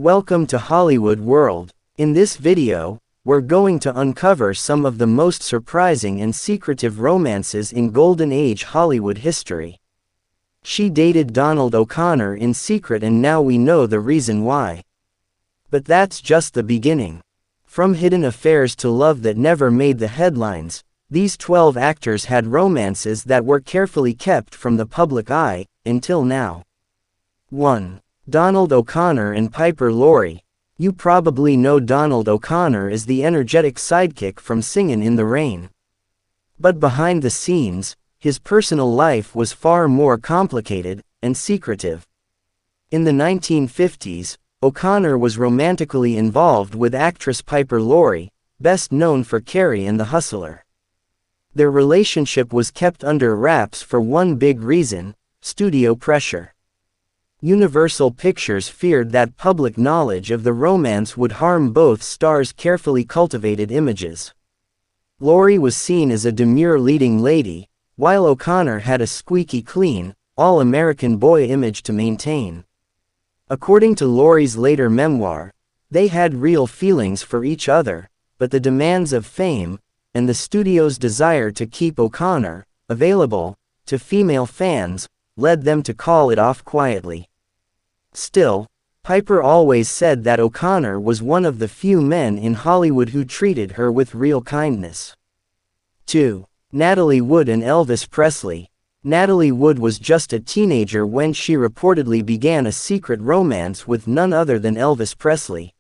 Welcome to Hollywood World. In this video, we're going to uncover some of the most surprising and secretive romances in Golden Age Hollywood history. She dated Donald O'Connor in secret, and now we know the reason why. But that's just the beginning. From hidden affairs to love that never made the headlines, these 12 actors had romances that were carefully kept from the public eye, until now. 1. Donald O'Connor and Piper Laurie. You probably know Donald O'Connor as the energetic sidekick from Singin' in the Rain. But behind the scenes, his personal life was far more complicated and secretive. In the 1950s, O'Connor was romantically involved with actress Piper Laurie, best known for Carrie and the Hustler. Their relationship was kept under wraps for one big reason: studio pressure. Universal Pictures feared that public knowledge of the romance would harm both stars' carefully cultivated images. Laurie was seen as a demure leading lady, while O'Connor had a squeaky clean, all-American boy image to maintain. According to Laurie's later memoir, they had real feelings for each other, but the demands of fame, and the studio's desire to keep O'Connor available to female fans, led them to call it off quietly. Still, Piper always said that O'Connor was one of the few men in Hollywood who treated her with real kindness. 2. Natalie Wood and Elvis Presley. Natalie Wood was just a teenager when she reportedly began a secret romance with none other than Elvis Presley.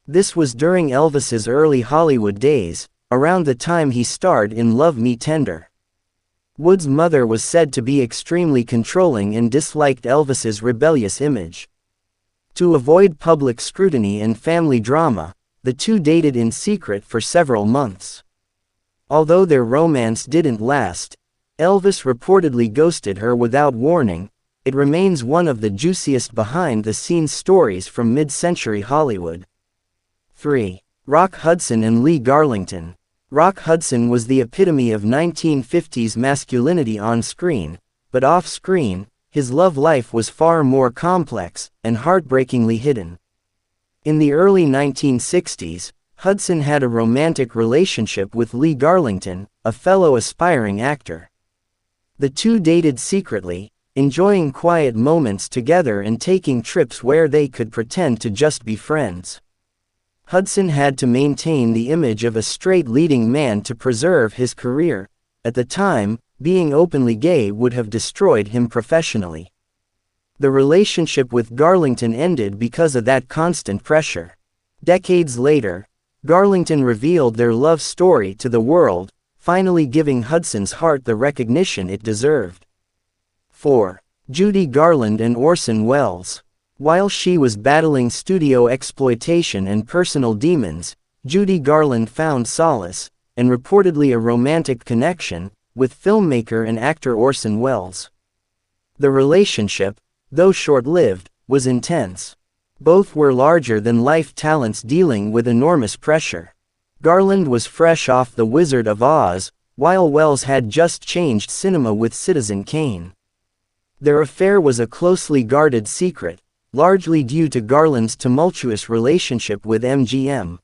This was during Elvis's early Hollywood days, around the time he starred in Love Me Tender. Wood's mother was said to be extremely controlling and disliked Elvis's rebellious image. To avoid public scrutiny and family drama, the two dated in secret for several months. Although their romance didn't last, Elvis reportedly ghosted her without warning. It remains one of the juiciest behind-the-scenes stories from mid-century Hollywood. 3. Rock Hudson and Lee Garlington. Rock Hudson was the epitome of 1950s masculinity on screen, but off-screen, his love life was far more complex and heartbreakingly hidden. In the early 1960s, Hudson had a romantic relationship with Lee Garlington, a fellow aspiring actor. The two dated secretly, enjoying quiet moments together and taking trips where they could pretend to just be friends. Hudson had to maintain the image of a straight leading man to preserve his career. At the time, being openly gay would have destroyed him professionally. The relationship with Garlington ended because of that constant pressure. Decades later, Garlington revealed their love story to the world, finally giving Hudson's heart the recognition it deserved. 4. Judy Garland and Orson Welles. While she was battling studio exploitation and personal demons, Judy Garland found solace, and reportedly a romantic connection, with filmmaker and actor Orson Welles. The relationship, though short-lived, was intense. Both were larger-than-life talents dealing with enormous pressure. Garland was fresh off The Wizard of Oz, while Welles had just changed cinema with Citizen Kane. Their affair was a closely guarded secret, largely due to Garland's tumultuous relationship with MGM.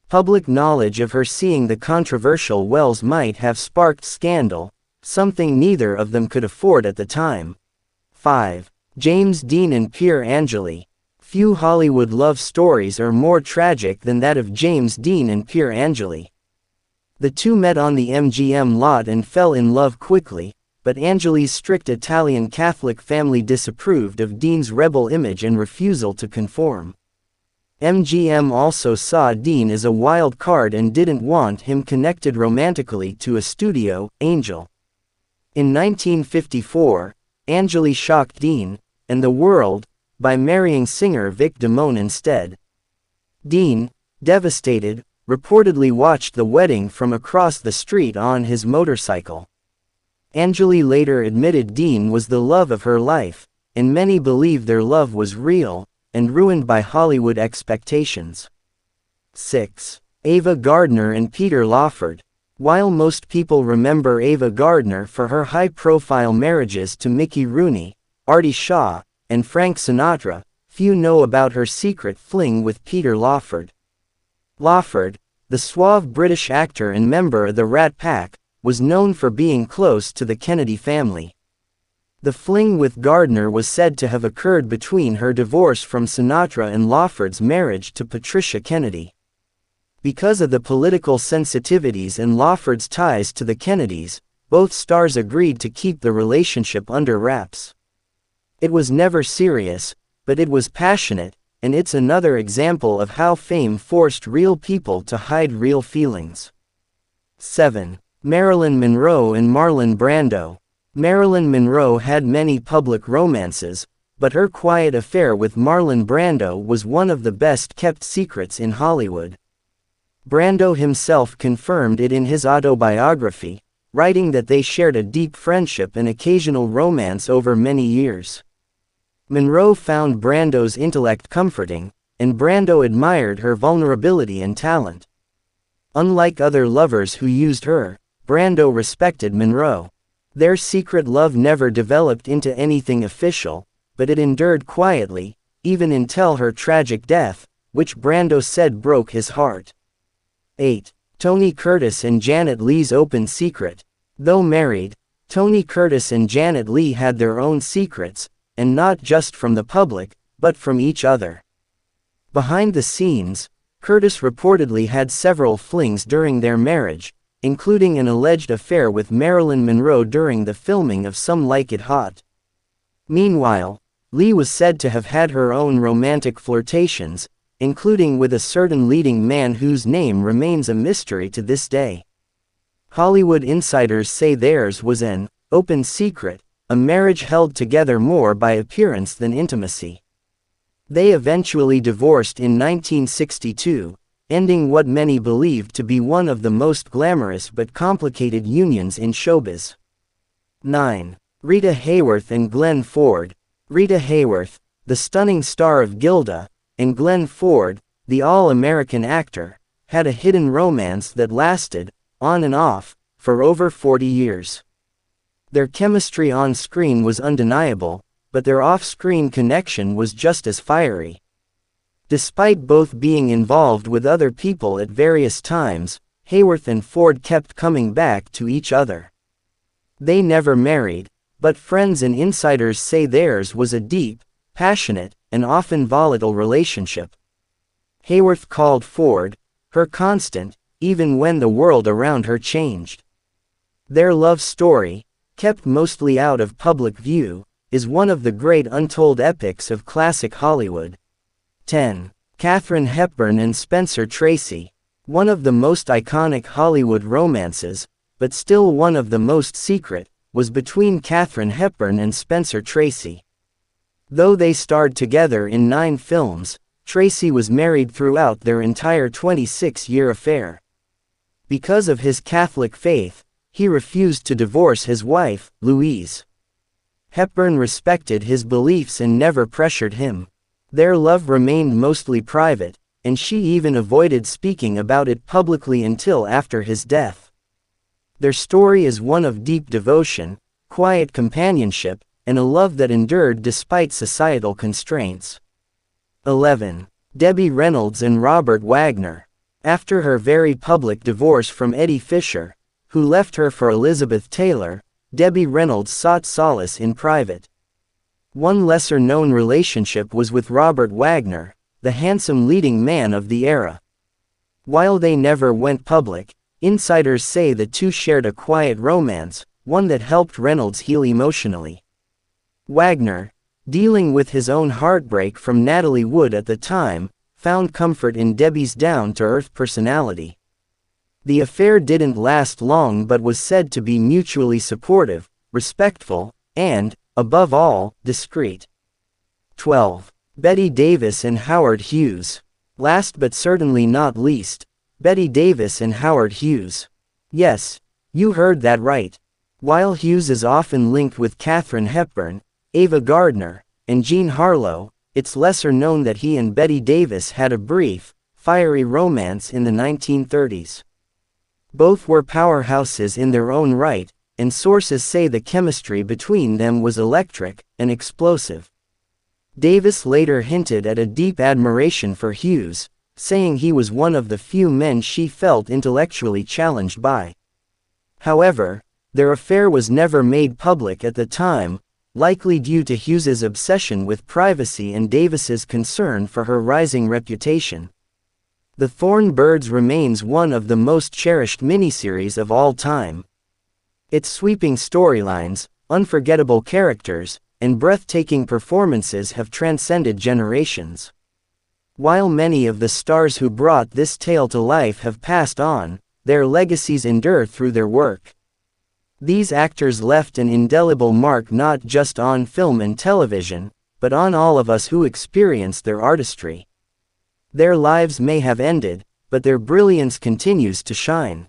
Public knowledge of her seeing the controversial Welles might have sparked scandal, something neither of them could afford at the time. 5. James Dean and Pier Angeli. Few Hollywood love stories are more tragic than that of James Dean and Pier Angeli. The two met on the MGM lot and fell in love quickly, but Angeli's strict Italian Catholic family disapproved of Dean's rebel image and refusal to conform. MGM also saw Dean as a wild card and didn't want him connected romantically to a studio, Angel. In 1954, Angeli shocked Dean, and the world, by marrying singer Vic Damone instead. Dean, devastated, reportedly watched the wedding from across the street on his motorcycle. Angeli later admitted Dean was the love of her life, and many believe their love was real, and ruined by Hollywood expectations. 6. Ava Gardner and Peter Lawford. While most people remember Ava Gardner for her high-profile marriages to Mickey Rooney, Artie Shaw, and Frank Sinatra, few know about her secret fling with Peter Lawford. Lawford, the suave British actor and member of the Rat Pack, was known for being close to the Kennedy family. The fling with Gardner was said to have occurred between her divorce from Sinatra and Lawford's marriage to Patricia Kennedy. Because of the political sensitivities and Lawford's ties to the Kennedys, both stars agreed to keep the relationship under wraps. It was never serious, but it was passionate, and it's another example of how fame forced real people to hide real feelings. 7. Marilyn Monroe and Marlon Brando. Marilyn Monroe had many public romances, but her quiet affair with Marlon Brando was one of the best-kept secrets in Hollywood. Brando himself confirmed it in his autobiography, writing that they shared a deep friendship and occasional romance over many years. Monroe found Brando's intellect comforting, and Brando admired her vulnerability and talent. Unlike other lovers who used her, Brando respected Monroe. Their secret love never developed into anything official, but it endured quietly, even until her tragic death, which Brando said broke his heart. 8. Tony Curtis and Janet Leigh's open secret. Though married, Tony Curtis and Janet Leigh had their own secrets, and not just from the public, but from each other. Behind the scenes, Curtis reportedly had several flings during their marriage, including an alleged affair with Marilyn Monroe during the filming of Some Like It Hot. Meanwhile, Leigh was said to have had her own romantic flirtations, including with a certain leading man whose name remains a mystery to this day. Hollywood insiders say theirs was an open secret, a marriage held together more by appearance than intimacy. They eventually divorced in 1962, ending what many believed to be one of the most glamorous but complicated unions in showbiz. 9. Rita Hayworth and Glenn Ford. Rita Hayworth, the stunning star of Gilda, and Glenn Ford, the all-American actor, had a hidden romance that lasted, on and off, for over 40 years. Their chemistry on screen was undeniable, but their off-screen connection was just as fiery. Despite both being involved with other people at various times, Hayworth and Ford kept coming back to each other. They never married, but friends and insiders say theirs was a deep, passionate, and often volatile relationship. Hayworth called Ford her constant, even when the world around her changed. Their love story, kept mostly out of public view, is one of the great untold epics of classic Hollywood. 10. Katharine Hepburn and Spencer Tracy. One of the most iconic Hollywood romances, but still one of the most secret, was between Katharine Hepburn and Spencer Tracy. Though they starred together in 9 films, Tracy was married throughout their entire 26-year affair. Because of his Catholic faith, he refused to divorce his wife, Louise. Hepburn respected his beliefs and never pressured him. Their love remained mostly private, and she even avoided speaking about it publicly until after his death. Their story is one of deep devotion, quiet companionship, and a love that endured despite societal constraints. 11. Debbie Reynolds and Robert Wagner. After her very public divorce from Eddie Fisher, who left her for Elizabeth Taylor, Debbie Reynolds sought solace in private. One lesser-known relationship was with Robert Wagner, the handsome leading man of the era. While they never went public, insiders say the two shared a quiet romance, one that helped Reynolds heal emotionally. Wagner, dealing with his own heartbreak from Natalie Wood at the time, found comfort in Debbie's down-to-earth personality. The affair didn't last long but was said to be mutually supportive, respectful, and, above all, discreet. 12. Bette Davis and Howard Hughes. Last but certainly not least, Bette Davis and Howard Hughes. Yes, you heard that right. While Hughes is often linked with Katharine Hepburn, Ava Gardner, and Jean Harlow, it's lesser known that he and Bette Davis had a brief, fiery romance in the 1930s. Both were powerhouses in their own right, and sources say the chemistry between them was electric and explosive. Davis later hinted at a deep admiration for Hughes, saying he was one of the few men she felt intellectually challenged by. However, their affair was never made public at the time, likely due to Hughes's obsession with privacy and Davis's concern for her rising reputation. The Thorn Birds remains one of the most cherished miniseries of all time. Its sweeping storylines, unforgettable characters, and breathtaking performances have transcended generations. While many of the stars who brought this tale to life have passed on, their legacies endure through their work. These actors left an indelible mark not just on film and television, but on all of us who experienced their artistry. Their lives may have ended, but their brilliance continues to shine.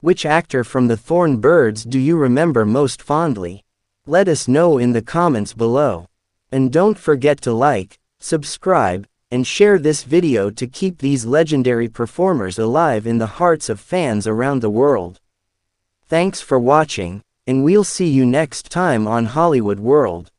Which actor from the Thorn Birds do you remember most fondly? Let us know in the comments below. And don't forget to like, subscribe, and share this video to keep these legendary performers alive in the hearts of fans around the world. Thanks for watching, and we'll see you next time on Hollywood World.